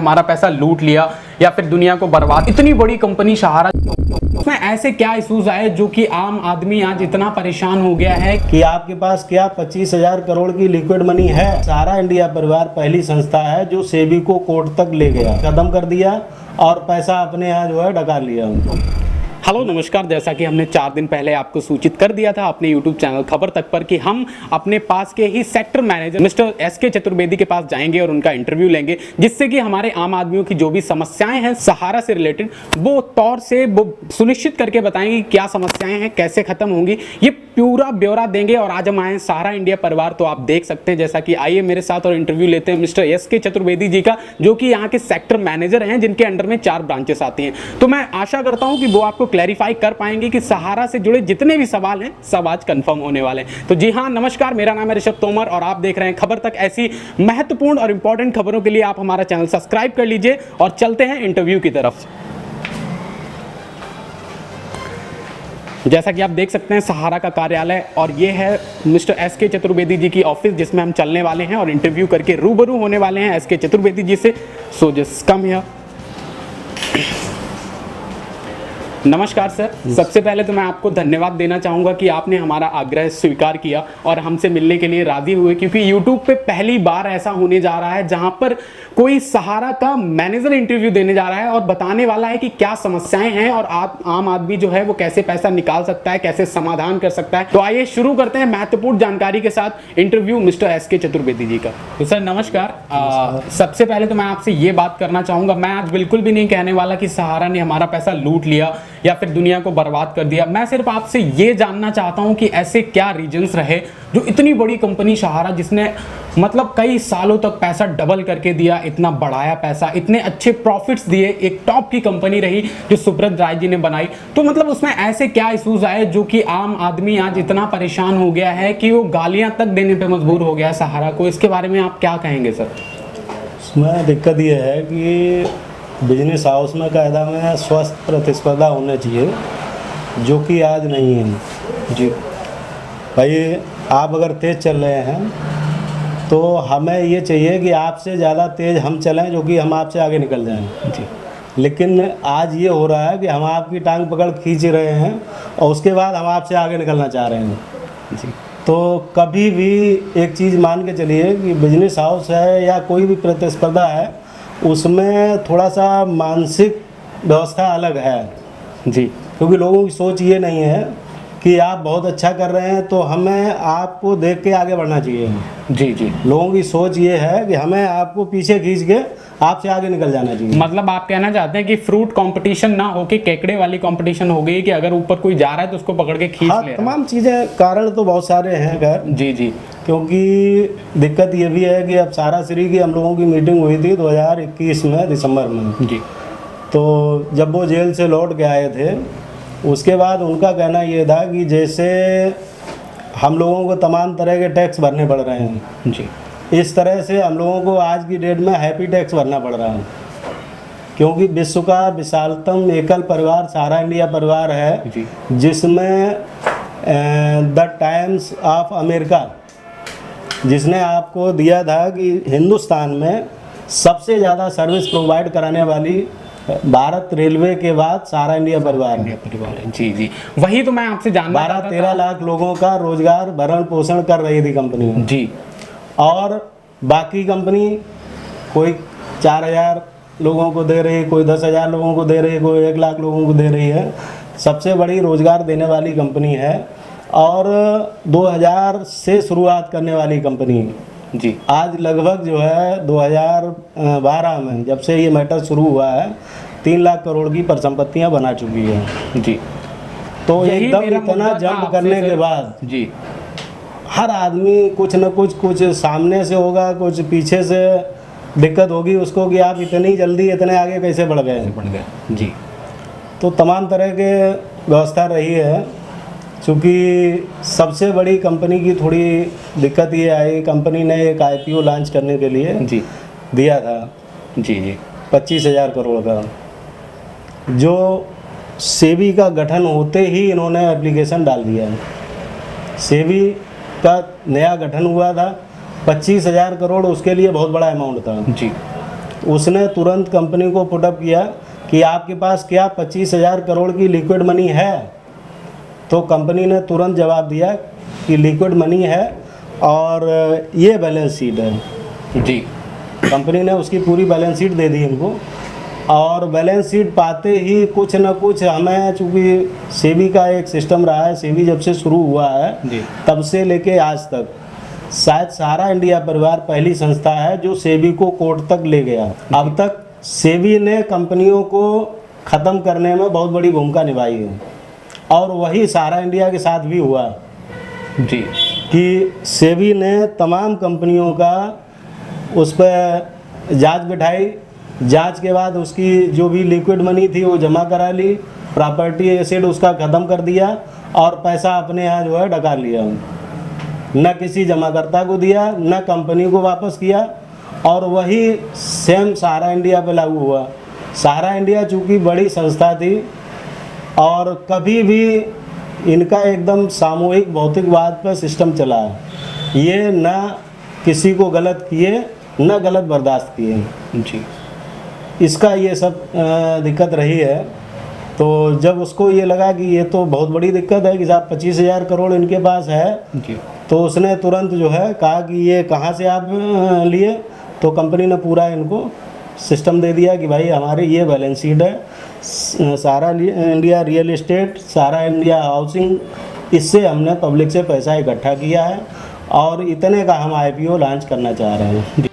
हमारा पैसा लूट लिया या फिर दुनिया को बर्बाद। इतनी बड़ी कंपनी सहारा, उसमें ऐसे क्या इश्यूज आए जो कि आम आदमी आज इतना परेशान हो गया है कि आपके पास क्या 25,000 करोड़ की लिक्विड मनी है। सहारा इंडिया परिवार पहली संस्था है जो सेबी को कोर्ट तक ले गया, खत्म कर दिया और पैसा अपने यहाँ जो है डका लिया उनको। हेलो नमस्कार, जैसा कि हमने 4 दिन पहले आपको सूचित कर दिया था अपने YouTube चैनल खबर तक पर कि हम अपने पास के ही sector manager mister S K Chaturvedi के पास जाएंगे और उनका इंटरव्यू लेंगे, जिससे कि हमारे आम आदमियों की जो भी समस्याएं हैं सहारा से रिलेटेड वो तौर से वो सुनिश्चित करके बताएंगे क्या समस्याएं हैं, कैसे खत्म होंगी, ये पूरा ब्यौरा देंगे। और आज हम आए सहारा इंडिया परिवार, तो आप देख सकते हैं जैसा कि आइए मेरे साथ और इंटरव्यू लेते हैं मिस्टर एसके चतुर्वेदी जी का, जो कि यहाँ के सेक्टर मैनेजर हैं जिनके अंडर में 4 ब्रांचेस आती हैं। तो मैं आशा करता हूँ कि वो आपको क्लैरिफाई कर पाएंगे कि सहारा से जुड़े जितने भी सवाल हैं सब आज कंफर्म होने वाले हैं। तो जी हाँ, नमस्कार, मेरा नाम है ऋषभ तोमर और आप देख रहे हैं खबर तक। ऐसी महत्वपूर्ण और इंपॉर्टेंट खबरों के लिए आप हमारा चैनल सब्सक्राइब कर लीजिए और चलते हैं इंटरव्यू की तरफ। जैसा कि आप देख सकते हैं सहारा का कार्यालय, और ये है मिस्टर एसके चतुर्वेदी जी की ऑफिस जिसमें हम चलने वाले हैं और इंटरव्यू करके रूबरू होने वाले हैं एसके चतुर्वेदी जी से। So just come here. नमस्कार सर, सबसे पहले तो मैं आपको धन्यवाद देना चाहूँगा कि आपने हमारा आग्रह स्वीकार किया और हमसे मिलने के लिए राजी हुए, क्योंकि YouTube पे पहली बार ऐसा होने जा रहा है जहाँ पर कोई सहारा का मैनेजर इंटरव्यू देने जा रहा है और बताने वाला है कि क्या समस्याएं हैं और आम आदमी जो है वो कैसे पैसा निकाल सकता है, कैसे समाधान कर सकता है। तो आइए शुरू करते हैं महत्वपूर्ण जानकारी के साथ interview mister S K Chaturvedi ji का। तो सर नमस्कार, सबसे पहले तो मैं आपसे ये बात करना चाहूँगा, मैं आज बिल्कुल भी नहीं कहने वाला कि सहारा ने हमारा पैसा लूट लिया या फिर दुनिया को बर्बाद कर दिया। मैं सिर्फ आपसे ये जानना चाहता हूं कि ऐसे क्या रीजंस रहे जो इतनी बड़ी कंपनी सहारा, जिसने मतलब कई सालों तक पैसा डबल करके दिया, इतना बढ़ाया पैसा, इतने अच्छे प्रॉफिट्स दिए, एक टॉप की कंपनी रही जो सुब्रत राय जी ने बनाई, तो मतलब उसमें ऐसे क्या इश्यूज आए जो कि आम आदमी आज इतना परेशान हो गया है कि वो गालियां तक देने पर मजबूर हो गया है सहारा को। इसके बारे में आप क्या कहेंगे सर? उसमें दिक्कत ये है कि बिजनेस हाउस में कायदा में स्वस्थ प्रतिस्पर्धा होना चाहिए, जो कि आज नहीं है जी। भाई आप अगर तेज़ चल रहे हैं तो हमें ये चाहिए कि आपसे ज़्यादा तेज़ हम चलें, जो कि हम आपसे आगे निकल जाएं जी। लेकिन आज ये हो रहा है कि हम आपकी टांग पकड़ खींच रहे हैं और उसके बाद हम आपसे आगे निकलना चाह रहे हैं जी। तो कभी भी एक चीज़ मान के चलिए कि बिजनेस हाउस है या कोई भी प्रतिस्पर्धा है, उसमें थोड़ा सा मानसिक व्यवस्था अलग है जी। क्योंकि लोगों की सोच ये नहीं है कि आप बहुत अच्छा कर रहे हैं तो हमें आपको देख के आगे बढ़ना चाहिए जी जी। लोगों की सोच ये है कि हमें आपको पीछे खींच के आपसे आगे निकल जाना चाहिए। मतलब आप कहना चाहते हैं कि फ्रूट कंपटीशन ना हो के केकड़े वाली कंपटीशन हो गई कि अगर ऊपर कोई जा रहा है तो उसको पकड़ के खींच ले। तमाम चीज़ें, कारण तो बहुत सारे हैं खैर जी जी। क्योंकि दिक्कत ये भी है कि अब सारा श्री की हम लोगों की मीटिंग हुई थी 2021 में दिसंबर में जी। तो जब वो जेल से लौट के आए थे, उसके बाद उनका कहना ये था कि जैसे हम लोगों को तमाम तरह के टैक्स भरने पड़ रहे हैं जी, इस तरह से हम लोगों को आज की डेट में हैप्पी टैक्स भरना पड़ रहा है, क्योंकि विश्व का विशालतम एकल परिवार सहारा इंडिया परिवार है जी। जिसमें द टाइम्स ऑफ अमेरिका जिसने आपको दिया था कि हिंदुस्तान में सबसे ज़्यादा सर्विस प्रोवाइड कराने वाली भारत रेलवे के बाद सहारा इंडिया परिवार है जी जी। वही तो मैं आपसे जानना 12-13 लाख लोगों का रोजगार भरण पोषण कर रही थी कंपनी जी। और बाकी कंपनी कोई 4,000 लोगों को दे रही, कोई 10,000 लोगों को दे रही, कोई 1 लाख लोगों को दे रही है। सबसे बड़ी रोजगार देने वाली कंपनी है और 2000 से शुरुआत करने वाली कंपनी जी। आज लगभग जो है 2012 में जब से ये मैटर शुरू हुआ है 3 लाख करोड़ की परिसंपत्तियां बना चुकी है जी। तो एकदम इतना जंप करने के बाद जी हर आदमी कुछ न कुछ सामने से होगा, कुछ पीछे से दिक्कत होगी उसको कि आप इतनी जल्दी इतने आगे कैसे बढ़ गए जी। तो तमाम तरह के व्यवस्था रही है। चूँकि सबसे बड़ी कंपनी की थोड़ी दिक्कत ये आई, कंपनी ने एक IPO लॉन्च करने के लिए जी दिया था जी जी 25,000 करोड़ का, जो सेबी का गठन होते ही इन्होंने एप्लीकेशन डाल दिया है। सेबी का नया गठन हुआ था, 25,000 करोड़ उसके लिए बहुत बड़ा अमाउंट था जी। उसने तुरंत कंपनी को पुटअप किया कि आपके पास क्या 25,000 करोड़ की लिक्विड मनी है। तो कंपनी ने तुरंत जवाब दिया कि लिक्विड मनी है और ये बैलेंस शीट है जी। कंपनी ने उसकी पूरी बैलेंस शीट दे दी इनको। और बैलेंस शीट पाते ही कुछ न कुछ हमें, चूँकि सेबी का एक सिस्टम रहा है, सेबी जब से शुरू हुआ है जी। तब से लेके आज तक शायद सारा इंडिया परिवार पहली संस्था है जो सेबी को कोर्ट तक ले गया। अब तक सेबी ने कंपनियों को ख़त्म करने में बहुत बड़ी भूमिका निभाई है और वही सारा इंडिया के साथ भी हुआ जी कि सेबी ने तमाम कंपनियों का उस पर जांच बिठाई। जांच के बाद उसकी जो भी लिक्विड मनी थी वो जमा करा ली, प्रॉपर्टी एसेट उसका ख़त्म कर दिया और पैसा अपने यहाँ जो है डका लिया। न किसी जमाकर्ता को दिया, न कंपनी को वापस किया। और वही सेम सारा इंडिया पे लागू हुआ। सारा इंडिया चूँकि बड़ी संस्था थी और कभी भी इनका एकदम सामूहिक भौतिकवाद पर सिस्टम चला है। ये न किसी को गलत किए न गलत बर्दाश्त किए जी। इसका ये सब दिक्कत रही है। तो जब उसको ये लगा कि ये तो बहुत बड़ी दिक्कत है कि साहब 25,000 करोड़ इनके पास है जी। तो उसने तुरंत जो है कहा कि ये कहाँ से आप लिए। तो कंपनी ने पूरा इनको सिस्टम दे दिया कि भाई हमारी ये बैलेंस शीट है, सारा इंडिया रियल एस्टेट, सारा इंडिया हाउसिंग, इससे हमने पब्लिक से पैसा इकट्ठा किया है और इतने का हम IPO लॉन्च करना चाह रहे हैं।